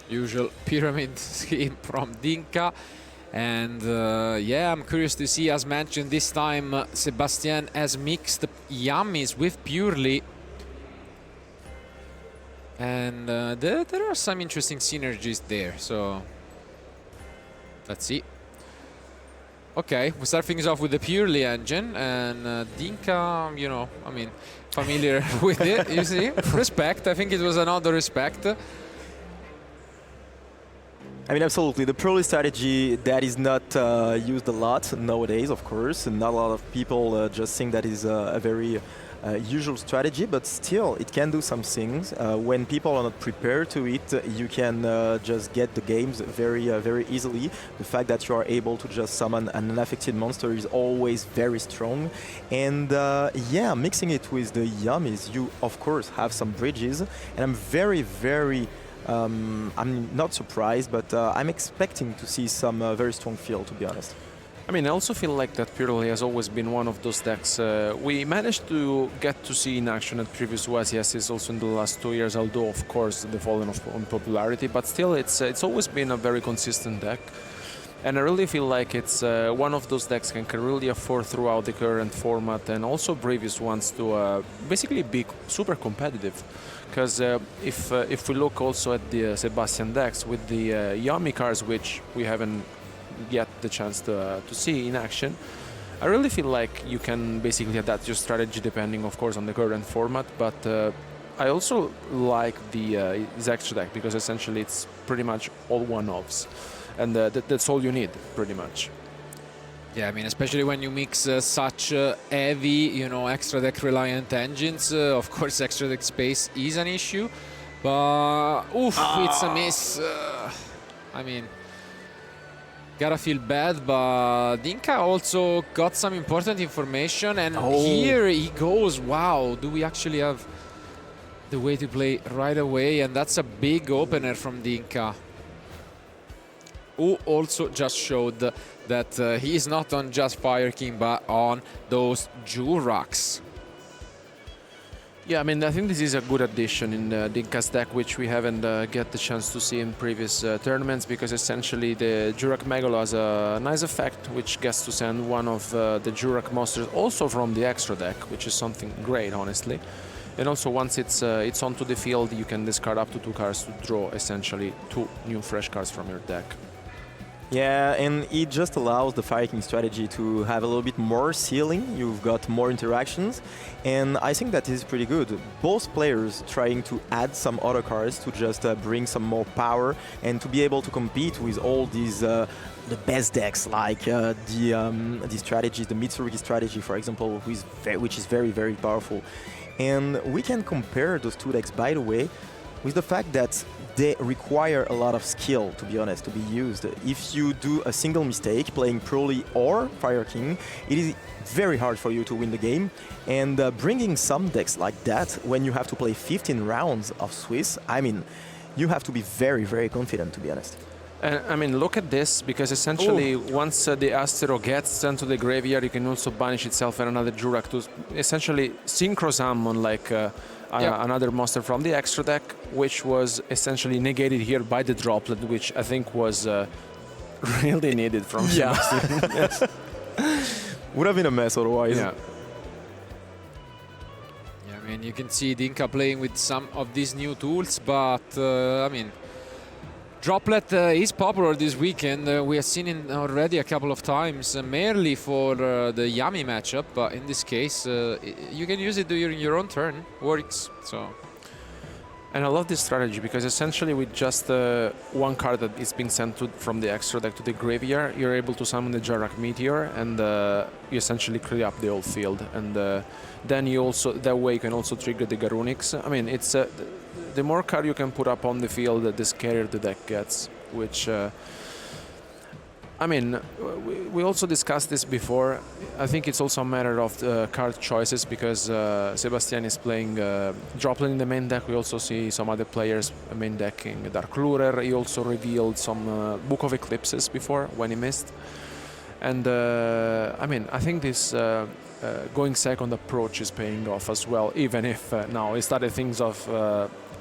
Usual pyramid scheme from Dinh-Kha. And yeah, I'm curious to see, as mentioned, this time Sebastien has mixed Yummies with Purely. And there are some interesting synergies there, so let's see. Okay, we start things off with the Purely engine, and Dinh-Kha, you know, I mean, familiar with it, you see? Respect, I think it was another respect. I mean, absolutely. The Purely strategy, that is not used a lot nowadays, of course. And not a lot of people just think that is a very usual strategy, but still, it can do some things. When people are not prepared to it, you can just get the games very easily. The fact that you are able to just summon an unaffected monster is always very strong. And yeah, mixing it with the Yummies, you, of course, have some bridges. And I'm very... I'm not surprised, but I'm expecting to see some very strong field, to be honest. I mean, I also feel like that Purely has always been one of those decks we managed to get to see in action at previous YCSs also in the last 2 years, although, of course, they've fallen off on popularity, but still, it's always been a very consistent deck. And I really feel like it's one of those decks can really afford throughout the current format and also previous ones to basically be super competitive. Because if we look also at the Sebastien decks with the Yummy cards, which we haven't yet the chance to see in action, I really feel like you can basically adapt your strategy depending, of course, on the current format. But I also like the extra deck because essentially it's pretty much all one-offs. And that's all you need, pretty much. Yeah, I mean, especially when you mix such heavy, you know, extra deck reliant engines. Of course, extra deck space is an issue, but oof, it's a miss. I mean, gotta feel bad, but Dinh-Kha also got some important information, and here he goes. Wow, do we actually have the way to play right away? And that's a big opener from Dinh-Kha, who also just showed that he is not on just Fire King, but on those Juraks. Yeah, I mean, I think this is a good addition in Dinh-Kha's deck, which we haven't get the chance to see in previous tournaments, because essentially the Jurak Megalo has a nice effect, which gets to send one of the Jurak monsters also from the extra deck, which is something great, honestly. And also, once it's onto the field, you can discard up to 2 cards to draw essentially 2 new fresh cards from your deck. Yeah, and it just allows the Fire King strategy to have a little bit more ceiling. You've got more interactions, and I think that is pretty good. Both players trying to add some other cards to just bring some more power and to be able to compete with all these the best decks, like the strategies, the Mitsurugi strategy, for example, which is very powerful. And we can compare those 2 decks, by the way, with the fact that they require a lot of skill, to be honest, to be used. If you do a single mistake playing Purely or Fire King, it is very hard for you to win the game. And bringing some decks like that, when you have to play 15 rounds of Swiss, I mean, you have to be very confident, to be honest. I mean, look at this, because essentially once the Astero gets sent to the graveyard, you can also banish itself and another Jurak to essentially synchro summon like another monster from the extra deck, which was essentially negated here by the droplet, which I think was really needed from Sebastien. Yes. Would have been a mess otherwise. Yeah, I mean, you can see Dinh-Kha playing with some of these new tools, but I mean, Droplet is popular this weekend. We have seen it already a couple of times, merely for the Yummy matchup, but in this case, you can use it during your own turn. Works, so. And I love this strategy, because essentially with just one card that is being sent from the extra deck to the graveyard, you're able to summon the Jurak Meteor, and you essentially clear up the whole field. And then you also, that way you can also trigger the Garunix. I mean, it's the more card you can put up on the field, the scarier the deck gets, which I mean, we also discussed this before. I think it's also a matter of card choices, because Sebastien is playing Droplet in the main deck. We also see some other players main decking Dark Lurer. He also revealed some Book of Eclipses before when he missed. And I mean, I think this going second approach is paying off as well, even if now he started things off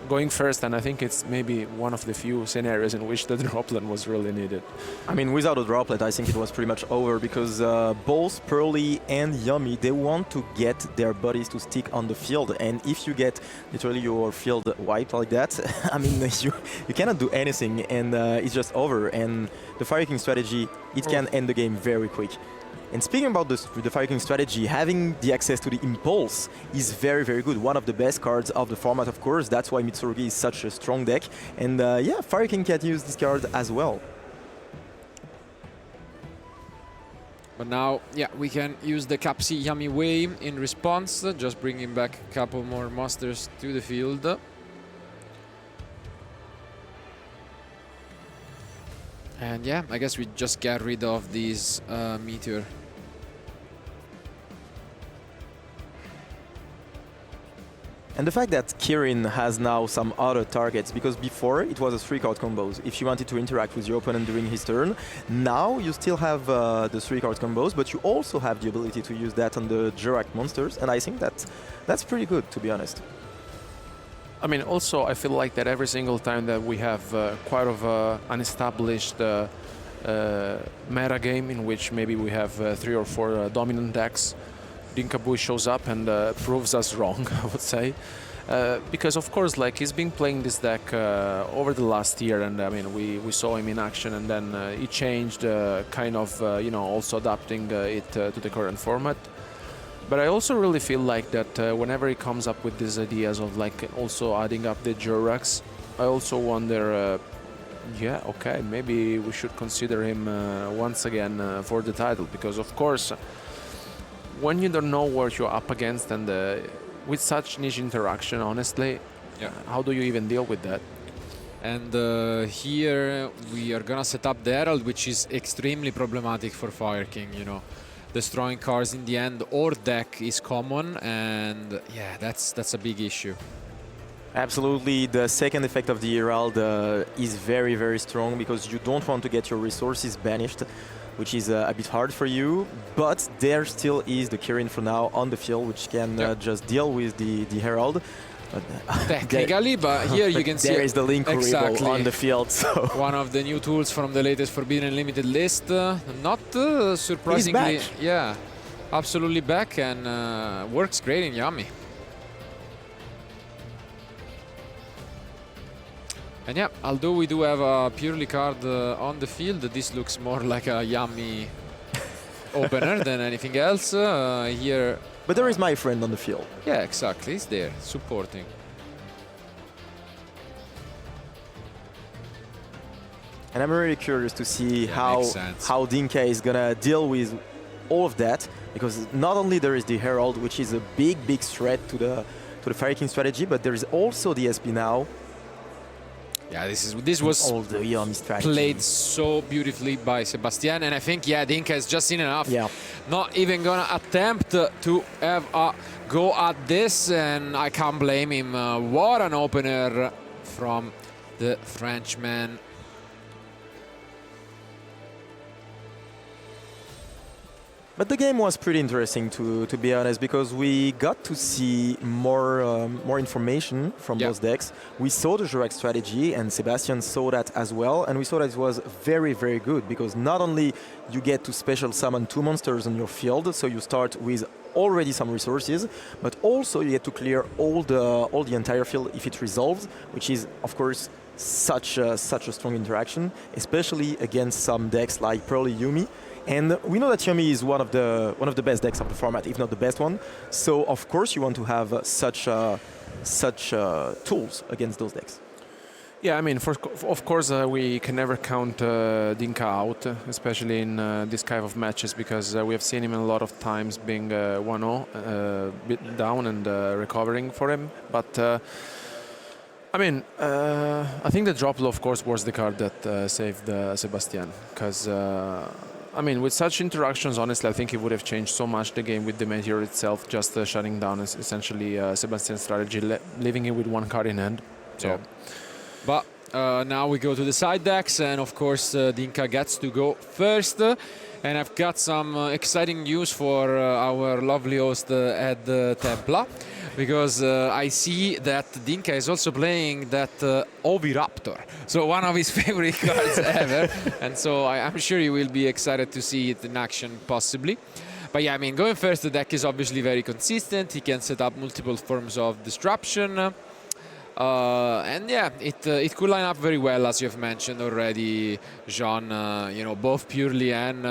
going first, and I think it's maybe one of the few scenarios in which the droplet was really needed. I mean, without a droplet, I think it was pretty much over because both Pearly and Yummy, they want to get their bodies to stick on the field. And if you get literally your field wiped like that, I mean, you cannot do anything, and it's just over. And the Fire King strategy, it can end the game very quick. And speaking about the Fire King strategy, having the access to the Impulse is very, very good. One of the best cards of the format, of course. That's why Mitsurugi is such a strong deck. And yeah, Fire King can use this card as well. But now, yeah, we can use the Capsi Yummy Way in response, just bringing back a couple more monsters to the field. And yeah, I guess we just get rid of these Meteor. And the fact that Kirin has now some other targets, because before it was a 3-card combos. If you wanted to interact with your opponent during his turn, now you still have the 3-card combos, but you also have the ability to use that on the Jurak monsters, and I think that's pretty good, to be honest. I mean, also, I feel like that every single time that we have quite of an established meta game in which maybe we have 3 or 4 dominant decks, Dinh-Kha shows up and proves us wrong, I would say. Because, of course, like he's been playing this deck over the last year, and I mean, we saw him in action, and then he changed, kind of, you know, also adapting it to the current format. But I also really feel like that whenever he comes up with these ideas of like also adding up the Juraks, I also wonder, yeah, okay, maybe we should consider him once again for the title, because of course, when you don't know what you're up against and with such niche interaction, honestly, yeah, how do you even deal with that? And here we are gonna set up the Herald, which is extremely problematic for Fire King, you know. Destroying cards in the end or deck is common, and yeah, that's a big issue. Absolutely, the second effect of the Herald is very, very strong because you don't want to get your resources banished, which is a bit hard for you, but there still is the Kirin for now on the field, which can just deal with the Herald. Technically, but here you can see there is the Link exactly on the field. So one of the new tools from the latest Forbidden Limited list. Not surprisingly, he's back. Yeah, absolutely back, and works great in Yummy. And yeah, although we do have a Purely card on the field, this looks more like a Yummy opener than anything else. Here. But there is my friend on the field. Yeah, exactly. He's there, supporting. And I'm really curious to see how Dinh-Kha is gonna deal with all of that, because not only there is the Herald, which is a big threat to the Fire King strategy, but there is also the SP now. Yeah, this was all the Yummy strategy played so beautifully by Sebastien, and I think, yeah, Dinh-Kha has just seen enough. Yeah. Not even gonna attempt to have a go at this, and I can't blame him. What an opener from the Frenchman. But the game was pretty interesting, to be honest, because we got to see more information from those decks. We saw the Jurak strategy, and Sebastien saw that as well, and we saw that it was very, very good, because not only you get to special summon 2 monsters on your field, so you start with already some resources, but also you get to clear all the entire field if it resolves, which is, of course, such a strong interaction, especially against some decks like Pearly Yumi. And we know that Yumi is one of the best decks of the format, if not the best one. So of course you want to have such tools against those decks. Yeah, I mean, of course we can never count Dinh-Kha out, especially in this kind of matches, because we have seen him a lot of times being 1-0, bit down and recovering for him. But I mean, I think the drop, of course, was the card that saved Sebastien, because I mean, with such interactions, honestly, I think it would have changed so much the game with the Meteor itself, just shutting down essentially Sebastien's strategy, leaving him with 1 card in hand. So, yeah. But now we go to the side decks, and of course Dinh-Kha gets to go first. And I've got some exciting news for our lovely host Ed Templa. because I see that Dinh-Kha is also playing that Oviraptor, so one of his favorite cards ever, and so I'm sure you will be excited to see it in action possibly. But yeah, I mean, going first, the deck is obviously very consistent. He can set up multiple forms of disruption. And yeah, it could line up very well, as you've mentioned already, Jean. You know, both Purely and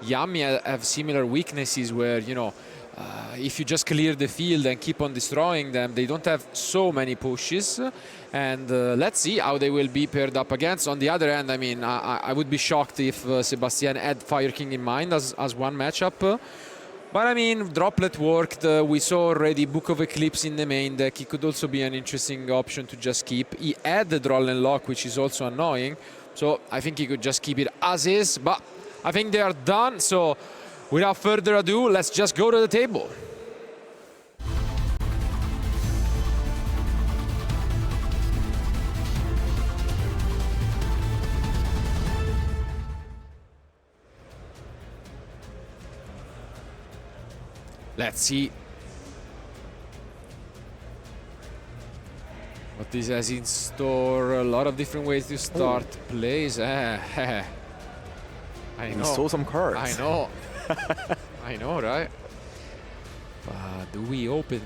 Yami have similar weaknesses where, you know, if you just clear the field and keep on destroying them, they don't have so many pushes. And let's see how they will be paired up against. On the other hand, I mean, I would be shocked if Sebastien had Fire King in mind as one matchup. But I mean, Droplet worked. We saw already Book of Eclipse in the main deck. He could also be an interesting option to just keep. He had the Droll and Lock, which is also annoying. So I think he could just keep it as is. But I think they are done. So without further ado, let's just go to the table. Let's see what this has in store. A lot of different ways to start plays. I know. We saw some cards. I know. I know, right? But do we open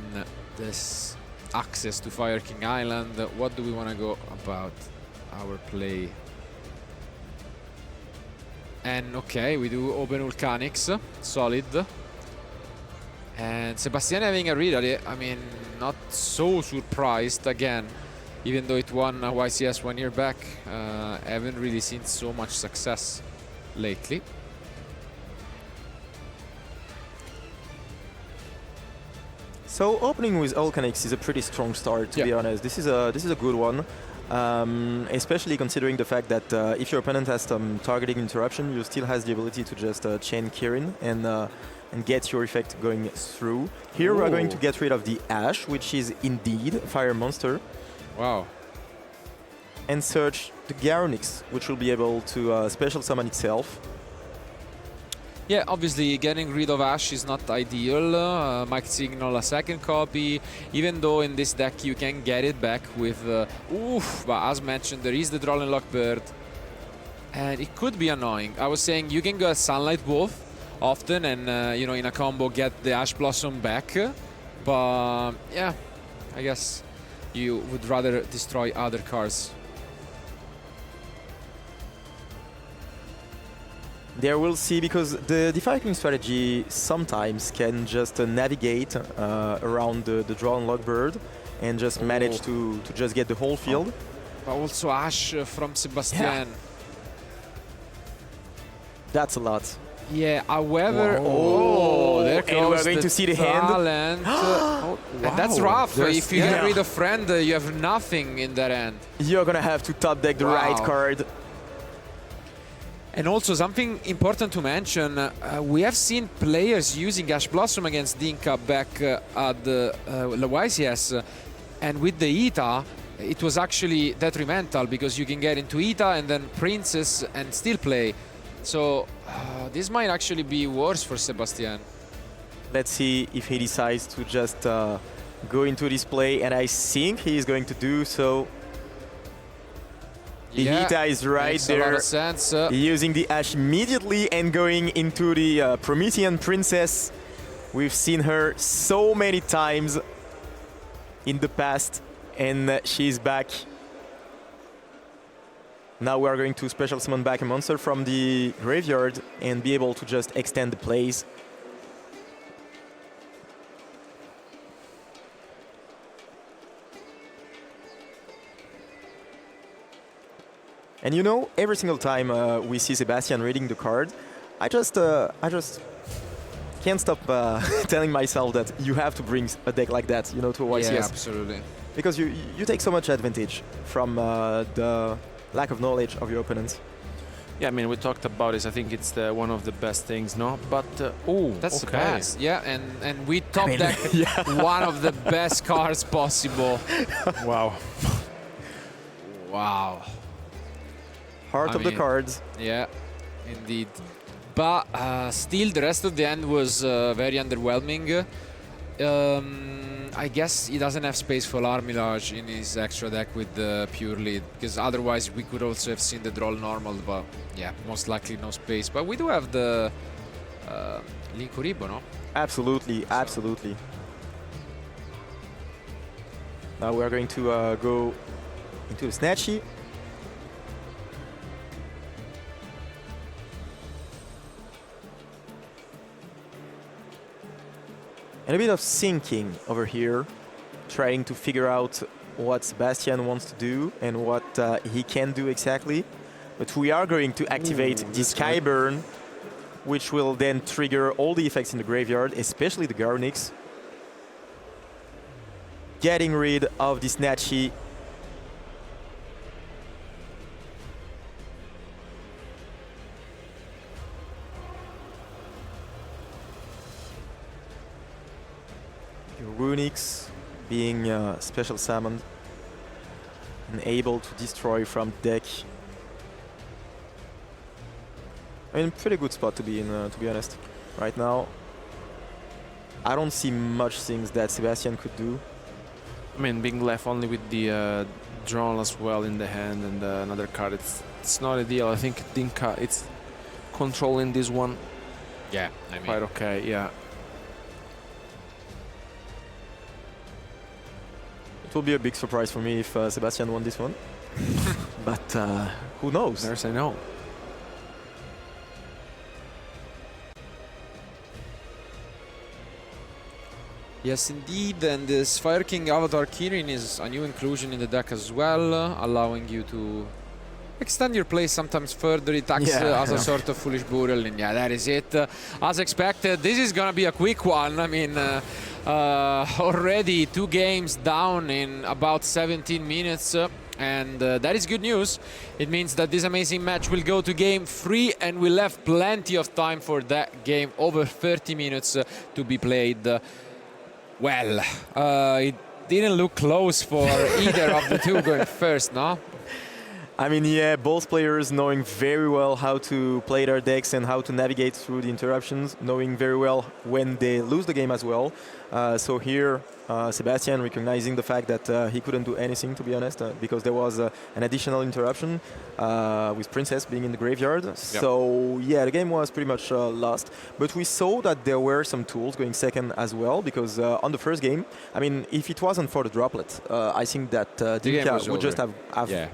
this access to Fire King Island? What do we want to go about our play? And okay, we do open Volcanics. Solid. And Sebastien having a reader, I mean, not so surprised again, even though it won YCS 1 year back. Haven't really seen so much success lately. So opening with Volcanics is a pretty strong start, to be honest. This is a good one, especially considering the fact that if your opponent has some targeting interruption, you still has the ability to just chain Kirin and get your effect going through. Here we're going to get rid of the Ash, which is indeed a fire monster. Wow. And search the Garonix, which will be able to special summon itself. Yeah, obviously getting rid of Ash is not ideal. Might signal a second copy, even though in this deck you can get it back with... but as mentioned, there is the Droll and Lock Bird. And it could be annoying. I was saying you can go a Sunlight Wolf often and, you know, in a combo get the Ash Blossom back. But, yeah, I guess you would rather destroy other cards. There we'll see, because the Fire King strategy sometimes can just navigate around the Draw and Lock Bird and just manage to just get the whole field. But also Ash from Sebastien. Yeah. That's a lot. Yeah, however, there goes and we're going to see the talent. Wow. And that's rough. If you get rid of Friend, you have nothing in that end. You're gonna have to top deck the right card. And also something important to mention, we have seen players using Ash Blossom against Dinh-Kha back at the YCS, and with the Ita, it was actually detrimental because you can get into Ita and then Princess and still play. So this might actually be worse for Sebastien. Let's see if he decides to just go into this play, and I think he is going to do so. The Ita is right there, a lot of sense. Using the Ash immediately and going into the Promethean Princess. We've seen her so many times in the past, and she's back. Now we are going to special summon back a monster from the graveyard and be able to just extend the plays. And you know, every single time we see Sebastien reading the card, I just can't stop telling myself that you have to bring a deck like that, you know, to a YCS. Yeah, absolutely. Because you take so much advantage from the lack of knowledge of your opponents. Yeah, I mean, we talked about this. I think it's one of the best things, no? But, that's the best. Yeah, and we top deck one of the best cards possible. Wow. Wow. Heart of the cards. Yeah, indeed. But still, the rest of the end was very underwhelming. I guess he doesn't have space for Larmilage in his extra deck with the pure lead, because otherwise we could also have seen the draw normal, but yeah, most likely no space. But we do have the Linkuribo, no? Absolutely, absolutely. Now we are going to go into the Snatchy. And a bit of sinking over here, trying to figure out what Sebastien wants to do and what he can do exactly. But we are going to activate the Skyburn, which will then trigger all the effects in the graveyard, especially the Garnix. Getting rid of the Snatchy. Runix being special summoned and able to destroy from deck. I mean, pretty good spot to be in, to be honest. Right now, I don't see much things that Sebastien could do. I mean, being left only with the drawn as well in the hand and another card, it's not ideal. I think Dinh-Kha, it's controlling this one. Yeah, I mean, quite okay, yeah. It will be a big surprise for me if Sebastien won this one. But who knows? There's a no. yes, indeed, and this Fire King Avatar Kirin is a new inclusion in the deck as well, allowing you to extend your play sometimes further. It acts as a sort of Foolish Burial, and yeah, that is it. As expected, this is gonna be a quick one. I mean, already 2 games down in about 17 minutes. And that is good news. It means that this amazing match will go to game 3, and we'll have plenty of time for that game, over 30 minutes to be played. Well, it didn't look close for either of the two going first, no? I mean, yeah, both players knowing very well how to play their decks and how to navigate through the interruptions, knowing very well when they lose the game as well. So here, Sebastien recognizing the fact that he couldn't do anything, to be honest, because there was an additional interruption with Princess being in the graveyard. Yep. So yeah, the game was pretty much lost. But we saw that there were some tools going second as well, because on the first game, I mean, if it wasn't for the droplet, I think that Dinh-Kha would just have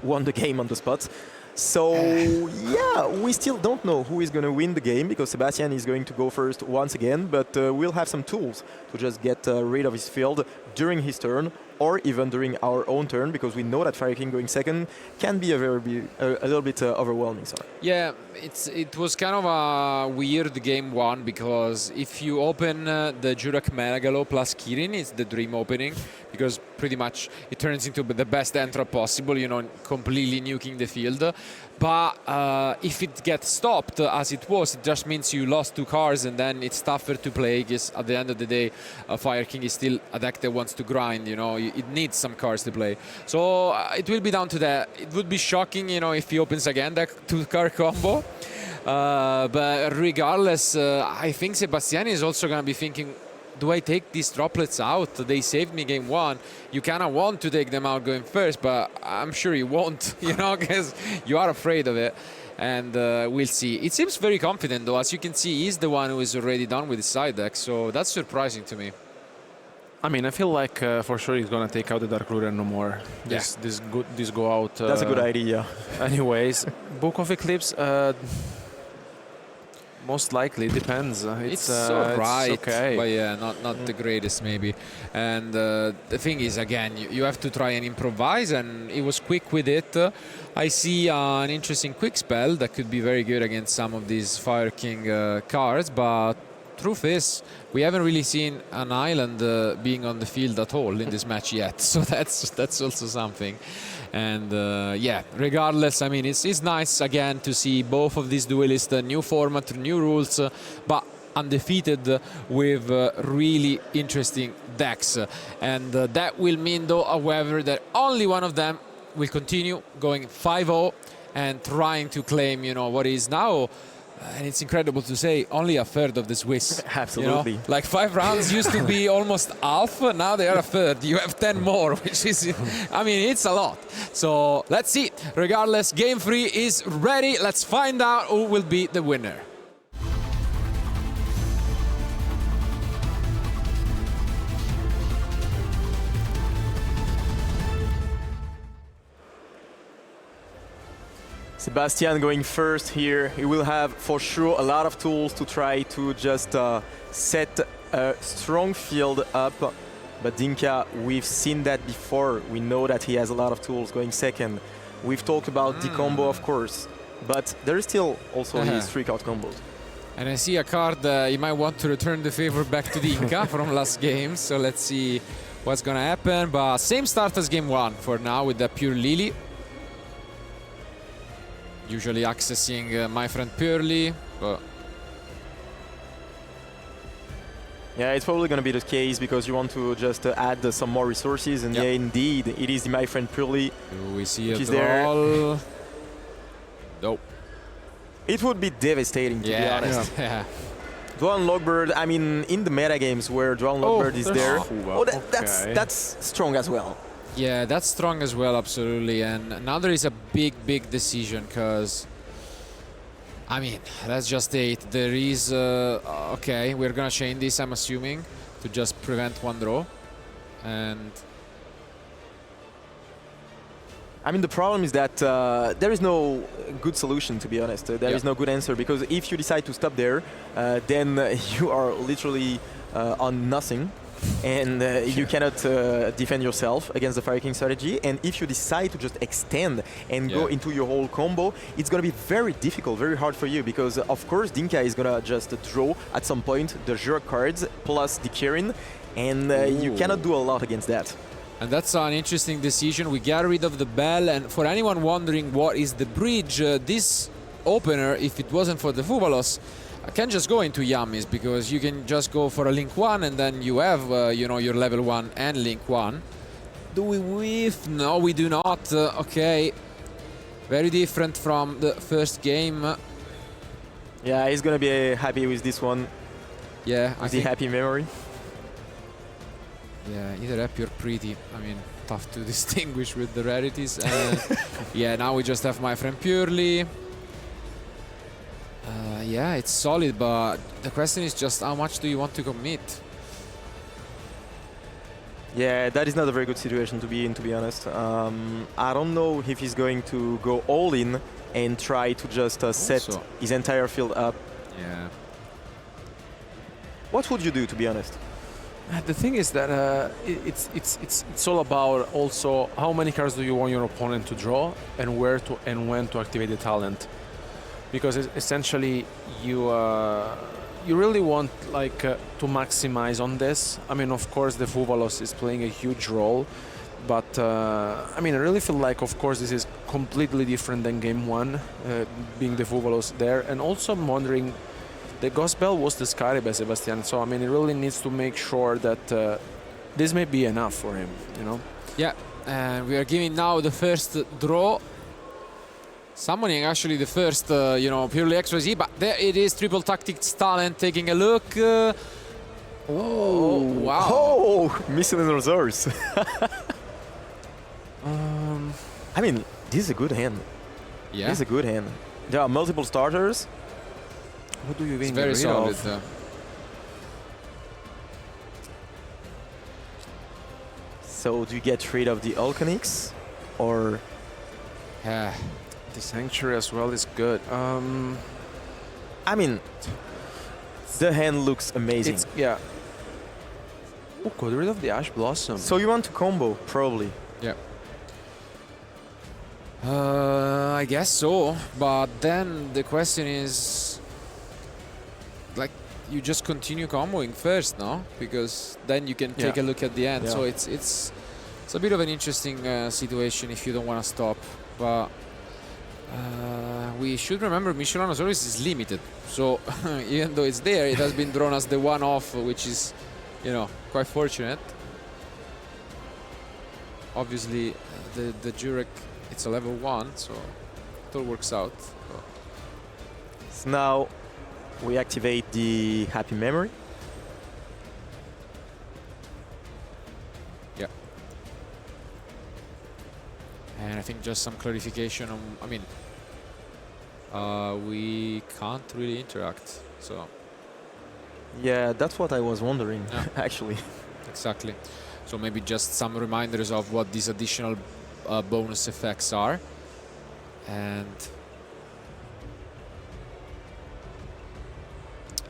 won the game on the spot. So yeah, we still don't know who is going to win the game, because Sebastien is going to go first once again, but we'll have some tools to just get rid of his field during his turn, or even during our own turn, because we know that Fire King going second can be a little bit overwhelming. Sorry. Yeah, it was kind of a weird game 1, because if you open the Jurak Megalo plus Kirin, it's the dream opening, because pretty much it turns into the best entrap possible, you know, completely nuking the field. But if it gets stopped as it was, it just means you lost 2 cards, and then it's tougher to play, because at the end of the day, Fire King is still a deck that wants to grind, you know, it needs some cards to play. So it will be down to that. It would be shocking, you know, if he opens again that 2-card combo. But regardless, I think Sebastien is also going to be thinking, do I take these droplets out? They saved me game 1. You kind of want to take them out going first, but I'm sure you won't, you know, because you are afraid of it. And we'll see. It seems very confident, though. As you can see, he's the one who is already done with his side deck, so that's surprising to me. I mean, I feel like for sure he's gonna take out the Dark Ruler no more. This go out. That's a good idea. Anyways, Book of Eclipse. Most likely, depends. It's alright, it's okay. But yeah, not the greatest maybe. And the thing is, again, you have to try and improvise, and he was quick with it. I see an interesting quick spell that could be very good against some of these Fire King cards, but truth is, we haven't really seen an island being on the field at all in this match yet, so that's also something. And yeah, regardless, I mean, it's nice again to see both of these duelists, new format, new rules, but undefeated with really interesting decks. And that will mean, though, however, that only one of them will continue going 5-0 and trying to claim, you know, what is now And it's incredible to say only a third of the Swiss. Absolutely. You know? Like 5 rounds used to be almost half, now they are a third. You have 10 more, which is, I mean, it's a lot. So let's see. Regardless, game 3 is ready. Let's find out who will be the winner. Sebastien going first here. He will have for sure a lot of tools to try to just set a strong field up. But Dinh-Kha, we've seen that before. We know that he has a lot of tools going second. We've talked about the combo, of course, but there is still also his 3-card combos. And I see a card he might want to return the favor back to Dinh-Kha from last game. So let's see what's gonna happen. But same start as game 1 for now with the pure Lille. Usually accessing my friend purely, but yeah, it's probably going to be the case because you want to just add some more resources, and yeah, indeed, it is the my friend purely. Do we see a is draw? Nope. It would be devastating, to be honest. Yeah. Draw and Logbird, I mean, in the meta games where Draw and Logbird is there, that's strong as well. Yeah, that's strong as well, absolutely. And now there is a big decision because, I mean, that's just it. There is, okay, we're gonna chain this, I'm assuming, to just prevent one draw. And I mean, the problem is that there is no good solution, to be honest. There is no good answer because if you decide to stop there, then you are literally on nothing. And you cannot defend yourself against the Fire King strategy. And if you decide to just extend and go into your whole combo, it's going to be very difficult, very hard for you because, of course, Dinh-Kha is going to just draw at some point the Jura cards plus the Kirin, and you cannot do a lot against that. And that's an interesting decision. We got rid of the bell, and for anyone wondering what is the bridge, this opener, if it wasn't for the Fuvalos, I can just go into Yummies because you can just go for a Link 1 and then you have, you know, your level 1 and Link 1. Do we whiff? No, we do not. Okay. Very different from the first game. Yeah, he's gonna be happy with this one. Yeah, I think happy memory. Yeah, either happy or pretty. I mean, tough to distinguish with the rarities. Yeah, now we just have my friend purely. Yeah, it's solid, but the question is just how much do you want to commit? Yeah, that is not a very good situation to be in, to be honest. I don't know if he's going to go all in and try to just set his entire field up. Yeah. What would you do, to be honest? The thing is that it's all about also how many cards do you want your opponent to draw and where to and when to activate the talent. Because essentially you really want like to maximize on this. I mean, of course, the Fuvalos is playing a huge role, but I mean, I really feel like, of course, this is completely different than game 1, being the Fuvalos there. And also, I'm wondering, the Ghost Bell was discarded by Sebastien, so I mean, he really needs to make sure that this may be enough for him, you know? Yeah, and we are giving now the first draw. Summoning actually the first, you know, purely extra Z, but there it is, Triple Tactics Talent taking a look. Oh, wow. Oh, missing in resource. I mean, this is a good hand. Yeah. This is a good hand. There are multiple starters. What do you even It's very solid. So do you get rid of the Alchonix or? Yeah. The Sanctuary as well is good. I mean, the hand looks amazing. Yeah. Oh, got rid of the Ash Blossom. So you want to combo, probably. Yeah. I guess so, but then the question is, like, you just continue comboing first, no? Because then you can take a look at the end. Yeah. So it's a bit of an interesting situation if you don't want to stop. But we should remember Michelanosaurus is limited. So even though it's there, it has been drawn as the one-off, which is, you know, quite fortunate. Obviously, the Jurek, it's a level 1, so it all works out. So now we activate the happy memory. Yeah. And I think just some clarification on, I mean, we can't really interact, so. Yeah, that's what I was wondering, Yeah. actually. Exactly. So maybe just some reminders of what these additional bonus effects are. And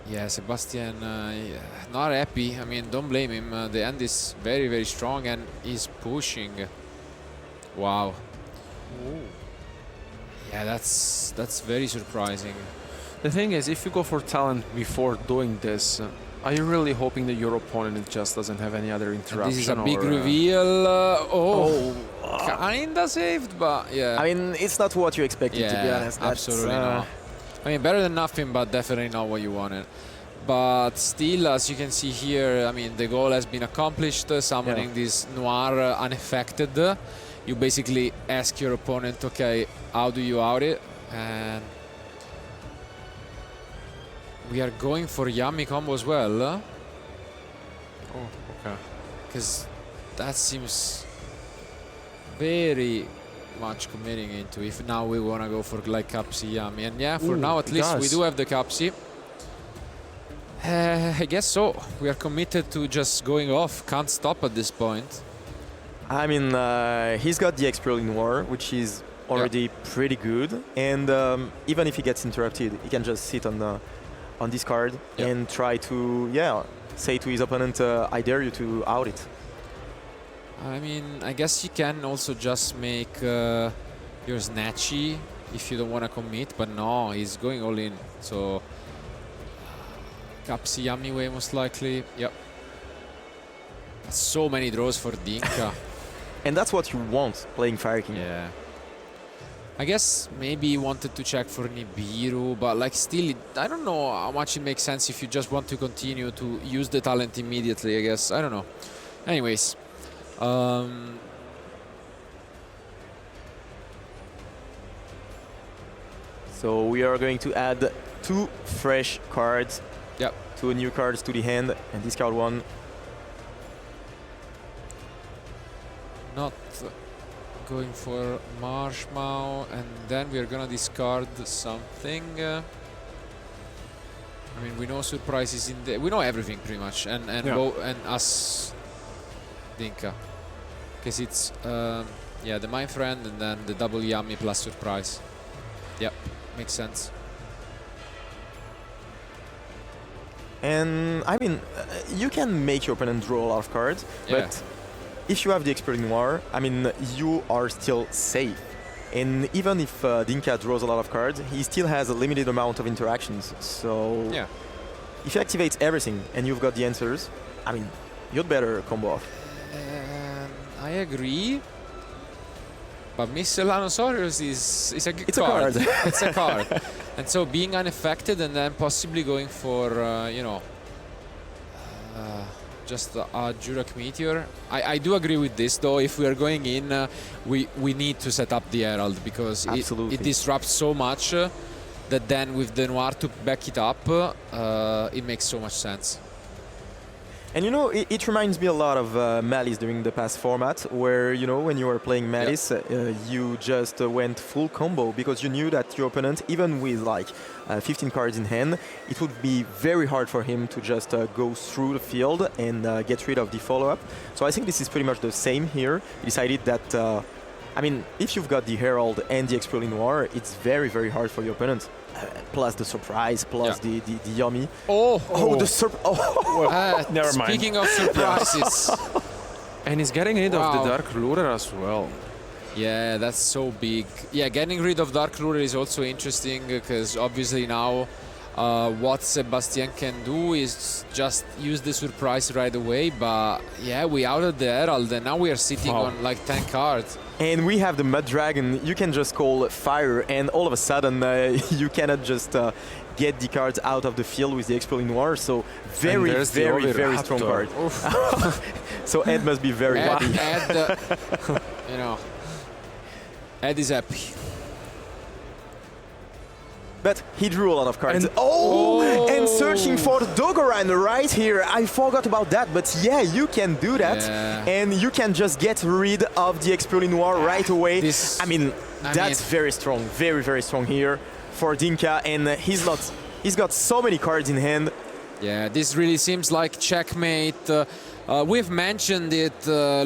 yeah, Sebastien yeah, not happy. I mean, don't blame him. The end is very, very strong and he's pushing. Wow. Ooh. Yeah, that's very surprising. The thing is, if you go for talent before doing this, are you really hoping that your opponent just doesn't have any other interaction? This is a big or, reveal. Kinda saved, but yeah. I mean, it's not what you expected, to be honest. That's, absolutely not. I mean, better than nothing, but definitely not what you wanted. But still, as you can see here, I mean, the goal has been accomplished, summoning this Noir unaffected. You basically ask your opponent, okay, how do you out it? And we are going for Yummy combo as well. Oh, okay. Because that seems very much committing into if now we want to go for like Capsi Yummy. And yeah, for now at least we do have the Capsi. I guess so. We are committed to just going off. Can't stop at this point. I mean, he's got the Expert Noir, which is already pretty good. And even if he gets interrupted, he can just sit on this card and try to, say to his opponent, I dare you to out it. I mean, I guess you can also just make your Snatchy if you don't want to commit, but no, he's going all in. So, Capsi Yummy way most likely. Yep. So many draws for Dinh-Kha. And that's what you want playing Fire King. Yeah. I guess maybe he wanted to check for Nibiru, but like still, I don't know how much it makes sense if you just want to continue to use the talent immediately, I guess. I don't know. Anyways. So we are going to add 2 fresh cards. Yep. 2 new cards to the hand, and discard 1. Not going for Marshmallow, and then we are gonna discard something. I mean, we know surprises in there. We know everything pretty much, and us, Dinh-Kha, because it's the Mind Friend and then the double Yummy plus surprise. Yep, makes sense. And I mean, you can make your opponent draw a lot of cards, but if you have the Expert Noir, I mean, you are still safe. And even if Dinh-Kha draws a lot of cards, he still has a limited amount of interactions. So if he activates everything and you've got the answers, I mean, you'd better combo off. I agree. But Miscellaneous is a good card. It's a card. And so being unaffected and then possibly going for, just a Jurak Meteor. I do agree with this, though. If we are going in, we need to set up the Herald because it disrupts so much that then with the Noir to back it up, it makes so much sense. And you know, it reminds me a lot of Malice during the past format, where, you know, when you were playing Malice, you just went full combo because you knew that your opponent, even with like 15 cards in hand, it would be very hard for him to just go through the field and get rid of the follow-up. So I think this is pretty much the same here. He decided that, I mean, if you've got the Herald and the Expert Noir, it's very, very hard for your opponent. Plus the surprise, plus the Yummy. The surprise. Never mind. Speaking of surprises. And he's getting rid of the Dark Lure as well. Yeah, that's so big. Yeah, getting rid of Dark Lure is also interesting because obviously now what Sebastien can do is just use the surprise right away. But yeah, we outed the Herald and now we are sitting on like 10 cards. And we have the Mud Dragon. You can just call fire, and all of a sudden you cannot just get the cards out of the field with the Expert Noir. So very, very, very strong card. So Ed must be very happy. Ed, you know, Ed is happy. but he drew a lot of cards. And- And searching for Dogoran right here. I forgot about that, but yeah, you can do that. Yeah. And you can just get rid of the Expurli Noir right away. This- I mean, I that's mean- very strong, very, very strong here for Dinh-Kha, and he's got so many cards in hand. Yeah, this really seems like checkmate. We've mentioned it,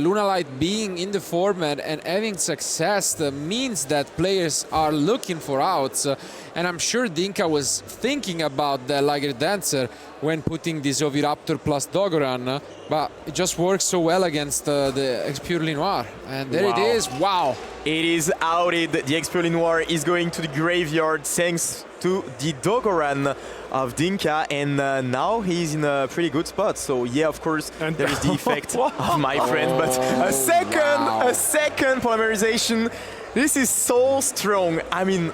Lunalight being in the format and having success means that players are looking for outs. And I'm sure Dinh-Kha was thinking about the Liger Dancer when putting this Oviraptor plus Dogoran, but it just works so well against the Expurli Noir. And there it Wow. is, wow. It is outed. The Expurli Noir is going to the graveyard thanks to the Dogoran of Dinh-Kha, and now he's in a pretty good spot. So yeah, of course, there is the effect of my friend, but wow. a second polymerization. This is so strong. I mean,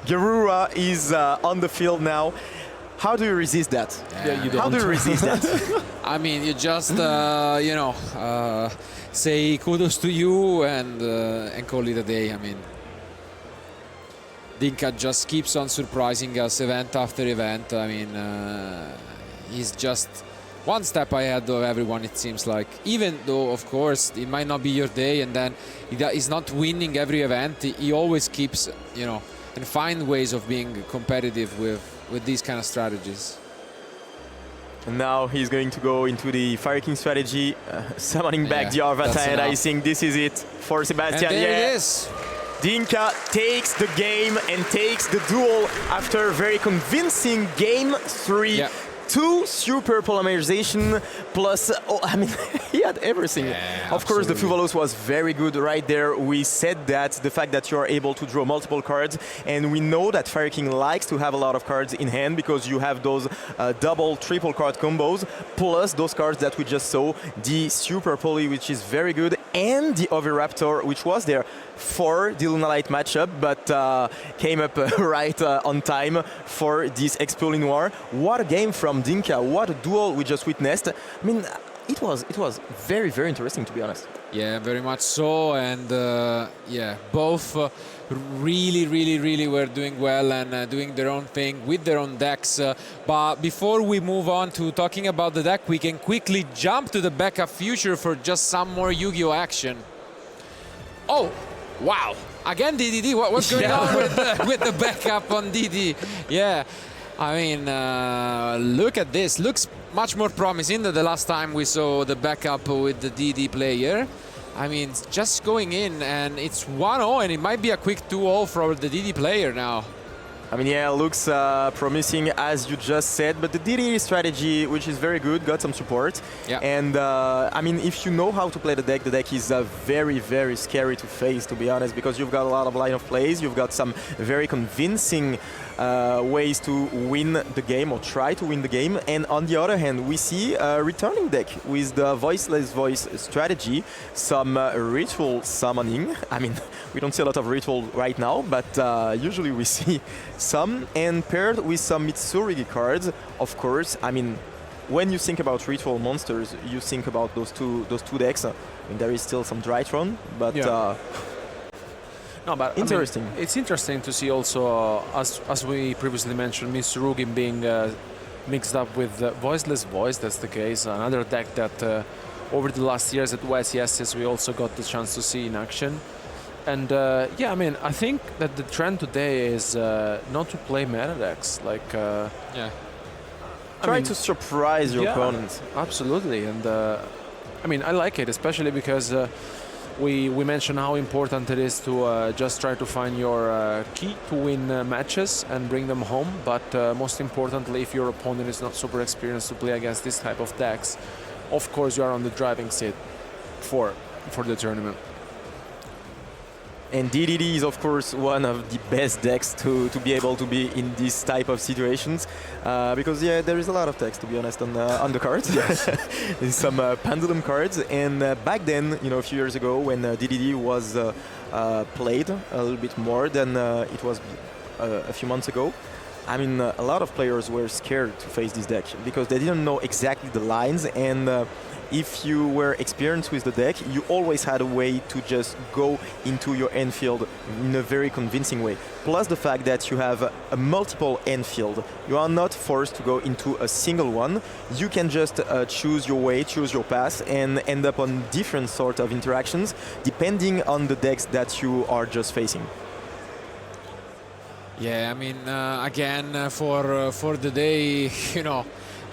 Garura is on the field now. How do you resist that? Yeah, you How do don't. you resist that? I mean, you just, say kudos to you and call it a day. I mean, Dinh-Kha just keeps on surprising us event after event. I mean, he's just one step ahead of everyone, it seems like. Even though, of course, it might not be your day, and then he's not winning every event, he always keeps, and find ways of being competitive with these kind of strategies. And now he's going to go into the Fire King strategy, summoning back Yeah, the Arvata, that's and I enough. think this is it for Sebastien. And there Yeah. it is. Dinh-Kha takes the game and takes the duel after a very convincing game 3. Yeah. 2 super polymerization plus, I mean, he had everything. Yeah, of course, the absolutely. Fuvalos was very good right there. We said that, the fact that you are able to draw multiple cards, and we know that Fire King likes to have a lot of cards in hand because you have those double, triple card combos, plus those cards that we just saw, the super poly, which is very good, and the Oviraptor, which was there for the Lunalight matchup, but came up right on time for this Expurli Noir. What a game from Dinh-Kha, what a duel we just witnessed. I mean, it was very, very interesting, to be honest. Yeah, very much so, and yeah, both really were doing well and doing their own thing with their own decks. But before we move on to talking about the deck, we can quickly jump to the backup future for just some more Yu-Gi-Oh action. Oh, wow! Again, DDD. What's going on with the backup on DD? Yeah. I mean, look at this. Looks much more promising than the last time we saw the backup with the DD player. I mean, just going in, and it's 1-0, and it might be a quick 2-0 for the DD player now. I mean, yeah, looks promising as you just said, but the DD strategy, which is very good, got some support. Yeah. And I mean, if you know how to play the deck is very scary to face, to be honest, because you've got a lot of line of plays, you've got some very convincing ways to win the game or try to win the game. And on the other hand, we see a returning deck with the Voiceless Voice strategy, some ritual summoning. I mean, we don't see a lot of ritual right now, but usually we see some, and paired with some Mitsurugi cards, of course. I mean, when you think about ritual monsters, you think about those two decks. I mean, there is still some Drytron, but Yeah. No, but interesting. I mean, it's interesting to see also, as we previously mentioned, Mitsurugi being mixed up with Voiceless Voice. That's the case. Another deck that over the last years at YCS we also got the chance to see in action. And yeah, I mean, I think that the trend today is not to play meta decks. Like, Yeah. try to surprise your opponents. Absolutely, and I mean, I like it, especially because we mentioned how important it is to just try to find your key to win matches and bring them home. But most importantly, if your opponent is not super experienced to play against this type of decks, of course you are on the driving seat for the tournament. And DDD is, of course, one of the best decks to be able to be in this type of situations. Because, yeah, there is a lot of text, to be honest, on the cards. Yes. There's some pendulum cards. And back then, you know, a few years ago, when DDD was played a little bit more than it was a few months ago, I mean, a lot of players were scared to face this deck because they didn't know exactly the lines, and if you were experienced with the deck, you always had a way to just go into your end field in a very convincing way. Plus the fact that you have a multiple end field. You are not forced to go into a single one. You can just choose your way, choose your path, and end up on different sort of interactions depending on the decks that you are just facing. Yeah, I mean, again, for the day, you know,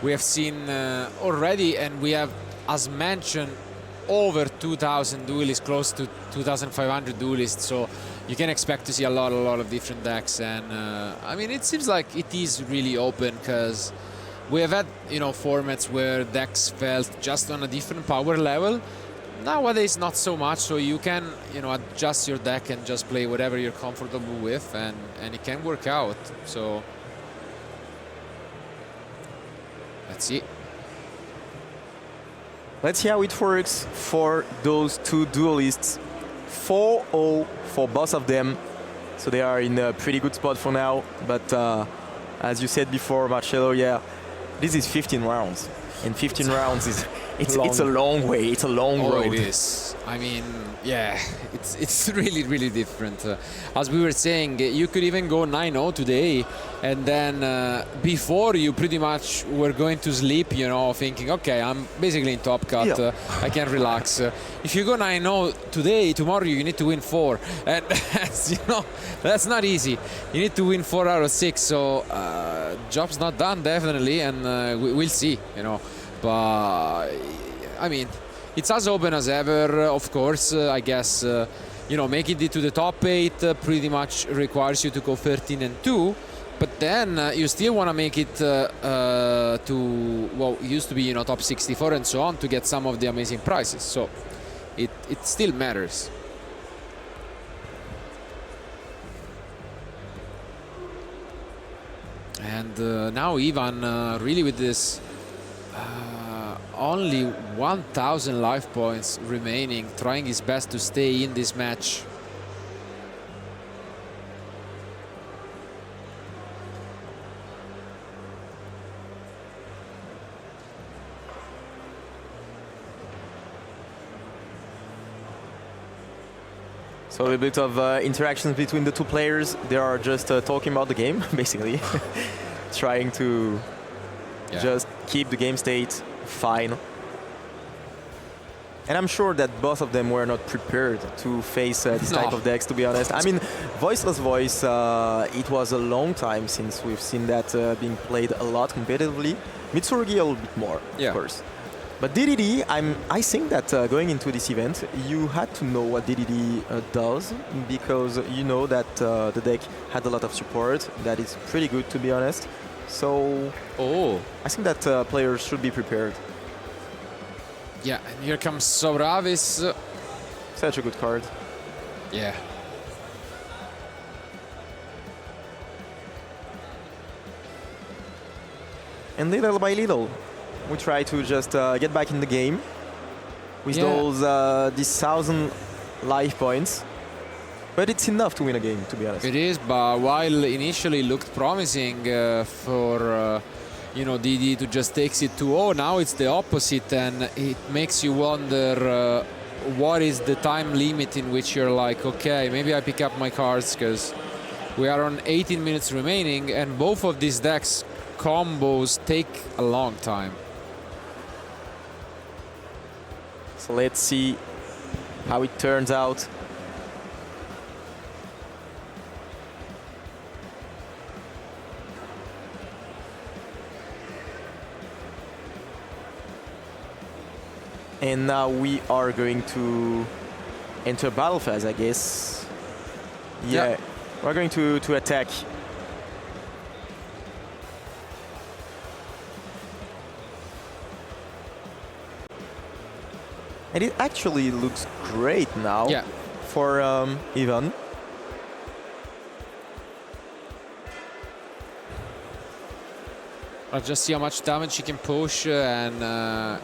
we have seen already, and we have, as mentioned, over 2,000 duelists, close to 2,500 duelists. So you can expect to see a lot of different decks. And I mean, it seems like it is really open because we have had, you know, formats where decks felt just on a different power level. Nowadays, not so much. So you can, you know, adjust your deck and just play whatever you're comfortable with, and it can work out. So let's see. Let's see how it works for those two duelists. 4-0 for both of them. So they are in a pretty good spot for now. But as you said before, Marcelo, yeah, this is 15 rounds. And 15 rounds is it's a long way. It's a long road. It is. I mean, yeah, it's really different. As we were saying, you could even go 9-0 today, and then before you pretty much were going to sleep, you know, thinking, okay, I'm basically in top cut. Yeah. I can relax. If you go 9-0 today, tomorrow you need to win 4, and you know, that's not easy. You need to win 4 out of 6. So job's not done, definitely, and we'll see, you know. But I mean, it's as open as ever, of course. I guess, you know, making it to the top 8 pretty much requires you to go 13-2. But then you still want to make it to, well, it used to be, you know, top 64 and so on to get some of the amazing prizes. So it still matters. And now Ivan really with this only 1,000 life points remaining, trying his best to stay in this match. So a bit of interactions between the two players. They are just talking about the game, basically. Trying to just keep the game state fine. And I'm sure that both of them were not prepared to face this type of decks, to be honest. I mean, Voiceless Voice, it was a long time since we've seen that being played a lot competitively. Mitsurugi a little bit more, of course. But DDD, I think that going into this event, you had to know what DDD does, because you know that the deck had a lot of support. That is pretty good, to be honest. So I think that players should be prepared. Yeah, and here comes Soravis. Such a good card. Yeah. And little by little, we try to just get back in the game with these 1,000 life points. But it's enough to win a game, to be honest. It is, but while initially looked promising for you know, DD to just takes it 2-0, now it's the opposite, and it makes you wonder what is the time limit in which you're like, okay, maybe I pick up my cards, because we are on 18 minutes remaining, and both of these decks combos take a long time. So let's see how it turns out. And now we are going to enter battle phase, I guess. Yeah, we're going to attack. And it actually looks great now for Ivan. I'll just see how much damage he can push, and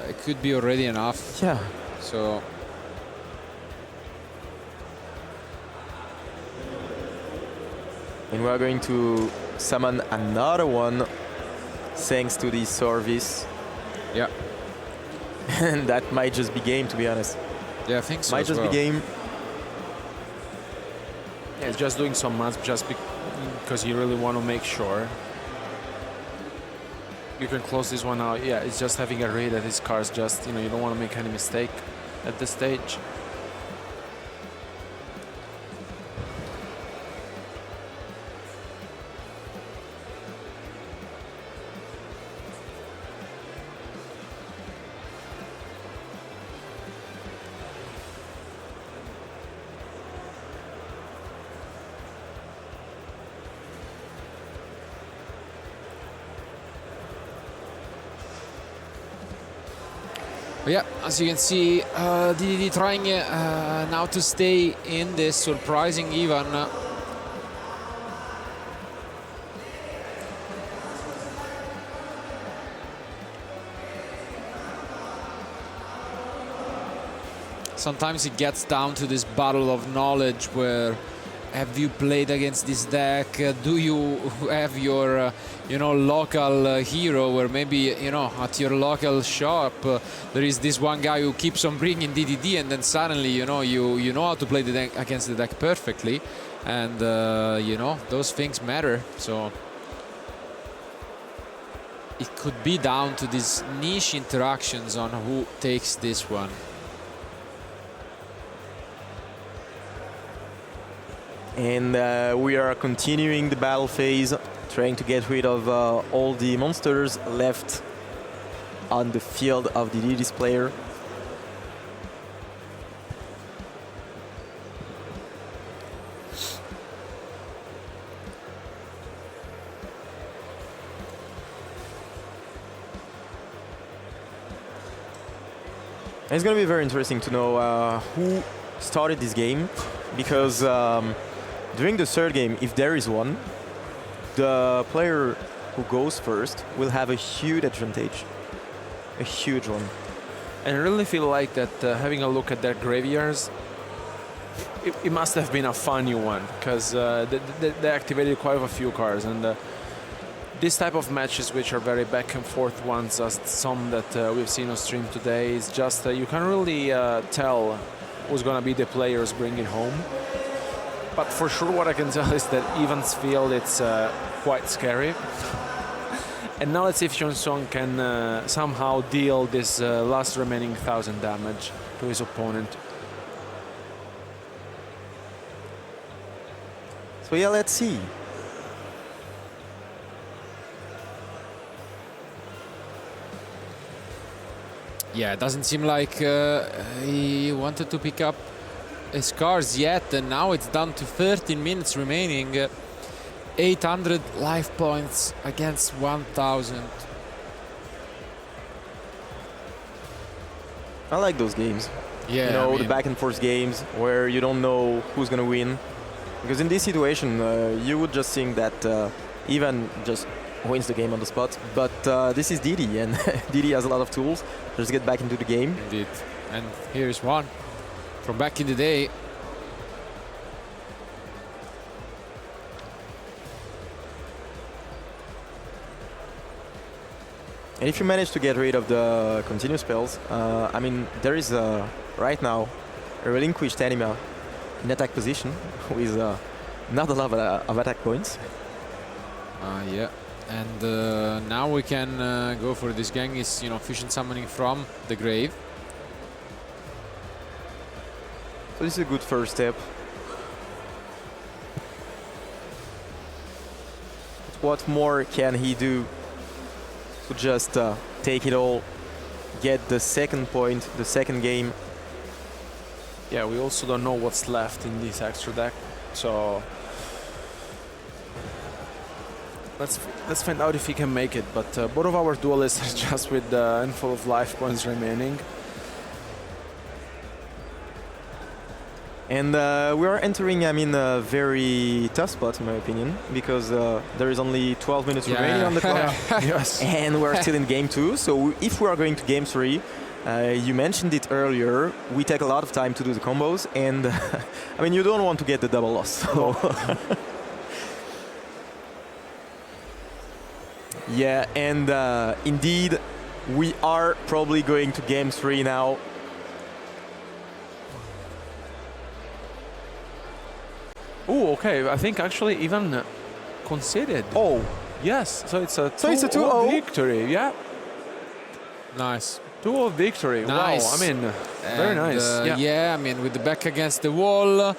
it could be already enough. Yeah. So and we are going to summon another one thanks to this service. yeah. And that might just be game, to be honest. Yeah, I think so. Might as just well. be game. Yeah, it's just doing some maths just because you really want to make sure. You can close this one out. Yeah, it's just having a read that his car's just, you don't want to make any mistake at this stage. But yeah, as you can see, DDD trying now to stay in this, surprising even. Sometimes it gets down to this battle of knowledge where have you played against this deck? Do you have your, local hero where maybe, at your local shop there is this one guy who keeps on bringing DDD and then suddenly, you know how to play the deck against the deck perfectly, and those things matter. So it could be down to these niche interactions on who takes this one. And we are continuing the battle phase, trying to get rid of all the monsters left on the field of the DD's player. And it's going to be very interesting to know who started this game, because during the third game, if there is one, the player who goes first will have a huge advantage. A huge one. And I really feel like that having a look at their graveyards, it must have been a funny one, because they activated quite a few cards, and this type of matches, which are very back and forth ones, as some that we've seen on stream today, is just you can really tell who's going to be the players bringing home. But for sure what I can tell is that Evans field, it's quite scary. And now let's see if Johnson can somehow deal this last remaining 1,000 damage to his opponent. So yeah, let's see. Yeah, it doesn't seem like he wanted to pick up his cards yet, and now it's down to 13 minutes remaining. 800 life points against 1,000. I like those games. Yeah, the back and forth games where you don't know who's going to win. Because in this situation, you would just think that Ivan just wins the game on the spot. But this is Didi, and Didi has a lot of tools. Just get back into the game. Indeed. And here's one from back in the day. And if you manage to get rid of the continuous spells, I mean, there is right now a relinquished anima in attack position with not a lot of attack points. Yeah, and now we can go for this Genghis, fusion summoning from the grave. So this is a good first step. But what more can he do to just take it all, get the second point, the second game? Yeah, we also don't know what's left in this extra deck, so let's find out if he can make it. But both of our duelists are just with a handful of life points remaining. And we are entering, a very tough spot, in my opinion, because there is only 12 minutes remaining on the clock. Yes. And we're still in game 2. So if we are going to game 3, you mentioned it earlier, we take a lot of time to do the combos. And, you don't want to get the double loss. So yeah, and indeed, We are probably going to game 3 now. Oh, okay. I think actually even conceded. Oh, Yes, so it's a it's a 2-0 victory. Yeah, Nice. 2-0 victory. Nice. Wow, I mean, very And, nice. yeah, I mean, with the back against the wall,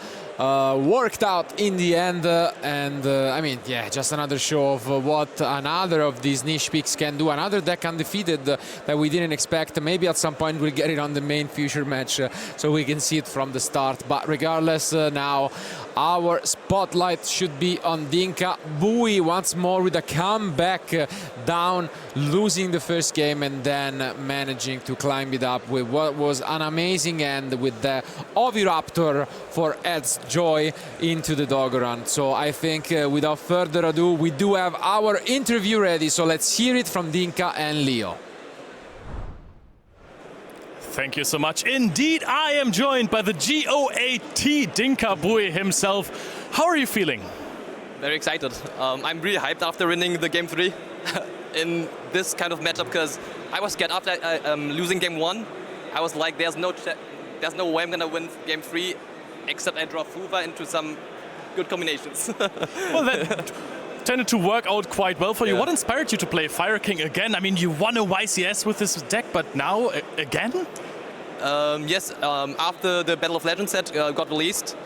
worked out in the end. I mean, yeah, just another show of what another of these niche picks can do. Another deck undefeated that we didn't expect. Maybe at some point we'll get it on the main future match so we can see it from the start. But regardless, now our spotlight should be on Dinh-Kha. Bui once more with a comeback down, losing the first game and then managing to climb it up with what was an amazing end with the Oviraptor for Ed's joy into the dog run. So I think without further ado, we do have our interview ready. So let's hear it from Dinh-Kha and Leo. Thank you so much. Indeed, I am joined by the GOAT Dinh-Kha Bui himself. How are you feeling? Very excited. I'm really hyped after winning the game 3 in this kind of matchup because I was scared after losing game 1. I was like, there's no way I'm gonna win game 3 except I draw Fuva into some good combinations. Well, that tended to work out quite well for you. Yeah. What inspired you to play Fire King again? I mean, you won a YCS with this deck, but now again? Yes, after the Battle of Legends set got released,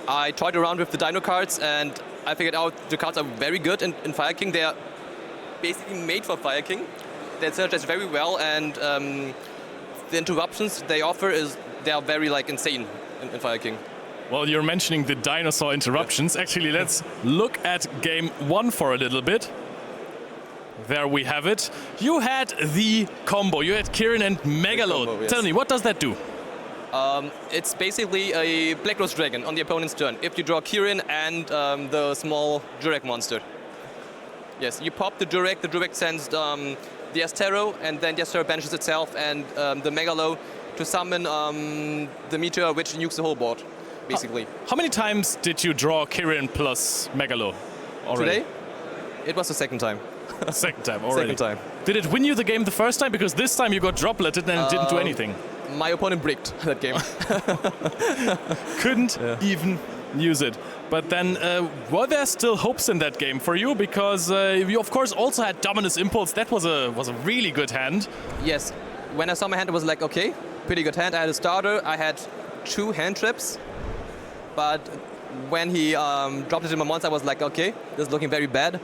I tried around with the Dino cards and I figured out the cards are very good in Fire King. They are basically made for Fire King. They synergize very well and the interruptions they offer they are very insane in Fire King. Well, you're mentioning the dinosaur interruptions. Actually, let's look at game 1 for a little bit. There we have it. You had the combo. You had Kirin and Megalo. combo, yes. Tell me, what does that do? It's basically a Black Rose Dragon on the opponent's turn. If you draw Kirin and the small Jurek monster. Yes, you pop the Jurek sends the Astero, and then the Astero banishes itself, and the Megalo to summon the Meteor, which nukes the whole board, basically. How many times did you draw Kirin plus Megalo already? Today, it was the second time. Second time already. Second time. Did it win you the game the first time? Because this time you got dropleted and it didn't do anything. My opponent bricked that game. Couldn't even use it. But then, were there still hopes in that game for you? Because you, of course, also had Dominus Impulse. That was a really good hand. Yes, when I saw my hand, it was like, okay, pretty good hand. I had a starter, I had 2 hand traps, but when he dropped it in my monster, I was like, okay, this is looking very bad.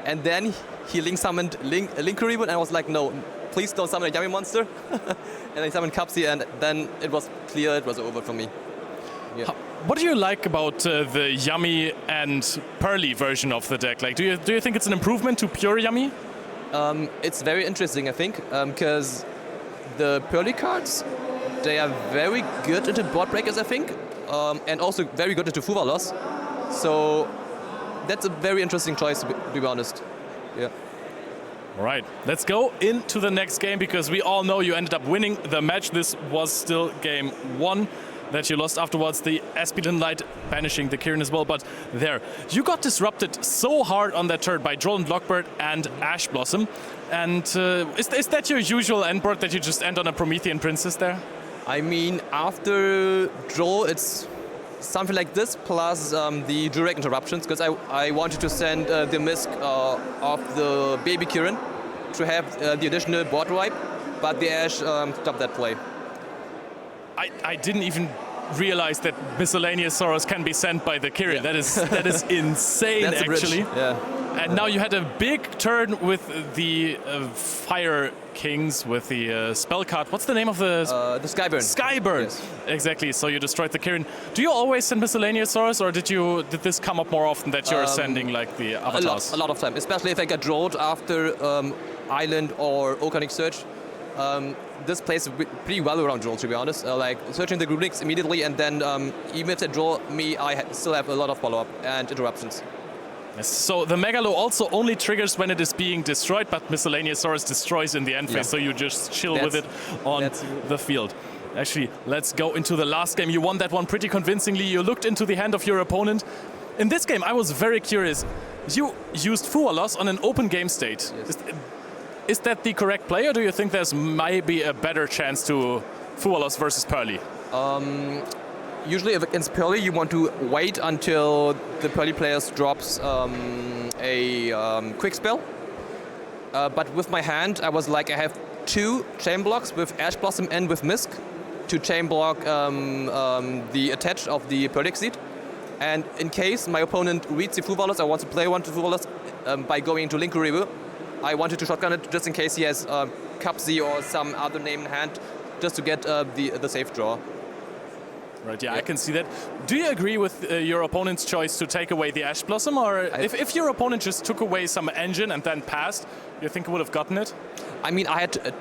And then he link summoned Linkuribu, and I was like, no, please don't summon a Yummy monster. And I summoned Kapsi, and then it was clear it was over for me. Yeah. What do you like about the Yummy and Pearly version of the deck? Like, do you think it's an improvement to pure Yummy? It's very interesting, I think, because the Pearly cards, they are very good into board breakers, I think, and also very good into Fuva loss. So that's a very interesting choice, to be honest. Yeah. All right, let's go into the next game because we all know you ended up winning the match. This was still game 1 that you lost afterwards. The Aspidon Light banishing the Kirin as well, but there. You got disrupted so hard on that turn by Droll and Lockbird and Ash Blossom. And is that your usual end board that you just end on a Promethean Princess there? I mean, after draw, it's something like this, plus the direct interruptions, because I wanted to send the Misk of the baby Kirin to have the additional board wipe, but the Ash stopped that play. I didn't even realize that Miscellaneous Soros can be sent by the Kirin. Yeah. That is insane, That's actually. Yeah. And now you had a big turn with the Fire Kings with the spell card. What's the name of the Skyburn. Skyburn. Yes. Exactly. So you destroyed the Kirin. Do you always send Miscellaneous Soros, or did this come up more often that you're sending like the avatars? A lot of time, especially if I get drawed after Island or Oceanic Search. This plays pretty well around draw, to be honest. Like searching the Grunix immediately, and then even if they draw me, I still have a lot of follow-up and interruptions. Yes. So the Megalo also only triggers when it is being destroyed, but Miscellaneous Soros destroys in the end phase, so you just chill with it on the field. Actually, let's go into the last game. You won that one pretty convincingly. You looked into the hand of your opponent. In this game, I was very curious. You used Fualos on an open game state. Yes. Is that the correct play, or do you think there's maybe a better chance to Fualos versus Pearly? Usually against Pearly, you want to wait until the Pearly players drops a quick spell. But with my hand, I was like, I have 2 chain blocks with Ash Blossom and with Misk to chain block the attach of the Pearly Exceed. And in case my opponent reads the Fualos, I want to play one to Fualos by going into Linku River. I wanted to shotgun it just in case he has Cupsy or some other name in hand, just to get the safe draw. Right, yeah, I can see that. Do you agree with your opponent's choice to take away the Ash Blossom? Or if your opponent just took away some engine and then passed, you think he would have gotten it? I mean, I had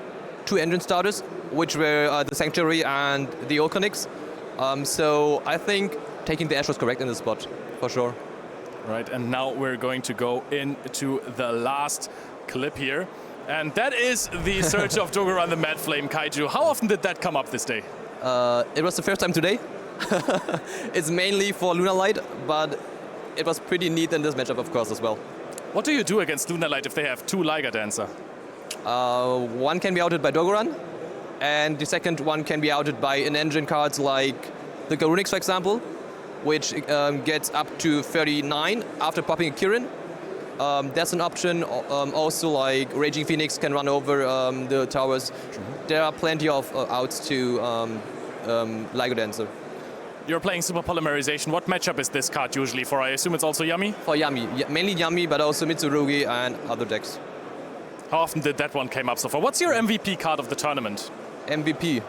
2 engine starters, which were the Sanctuary and the Olconix. So I think taking the Ash was correct in this spot, for sure. Right, and now we're going to go into the last clip here. And that is the search of Dogoran the Mad Flame Kaiju. How often did that come up this day? It was the first time today. It's mainly for Lunar Light, but it was pretty neat in this matchup, of course, as well. What do you do against Lunar Light if they have 2 Liger Dancer? One can be outed by Dogoran, and the second one can be outed by in-engine cards like the Garunix, for example, which gets up to 39 after popping a Kirin. That's an option. Also, like Raging Phoenix can run over the towers. There are plenty of outs to Liger Dancer. You're playing Super Polymerization. What matchup is this card usually for? I assume it's also Yami? For Yami. Mainly Yami, but also Mitsurugi and other decks. How often did that one came up so far? What's your MVP card of the tournament? MVP?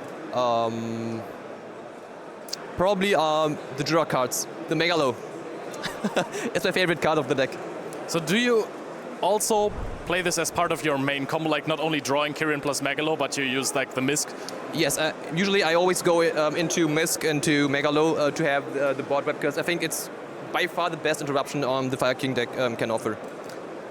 Probably the Jura cards. The Megalo. It's my favorite card of the deck. So do you also play this as part of your main combo, like not only drawing Kirin plus Megalo, but you use like the Misk? Yes, usually I always go into Misk, into Megalo to have the board wipe, because I think it's by far the best interruption the Fire King deck can offer.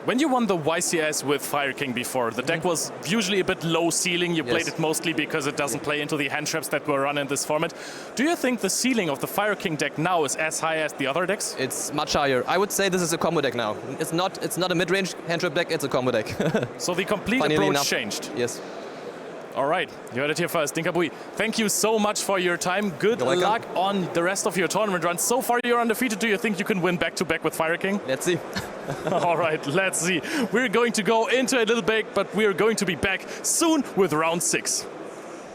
When you won the YCS with Fire King before, the deck was usually a bit low ceiling. You played it mostly because it doesn't play into the hand traps that were run in this format. Do you think the ceiling of the Fire King deck now is as high as the other decks? It's much higher. I would say this is a combo deck now. It's not a mid-range hand trap deck, it's a combo deck. So the complete approach changed? Yes. All right, you heard it here first. Dinh-Kha, thank you so much for your time. Good luck on the rest of your tournament run. So far you're undefeated. Do you think you can win back-to-back with Fire King? Let's see. All right, let's see. We're going to go into a little break, but we're going to be back soon with round 6.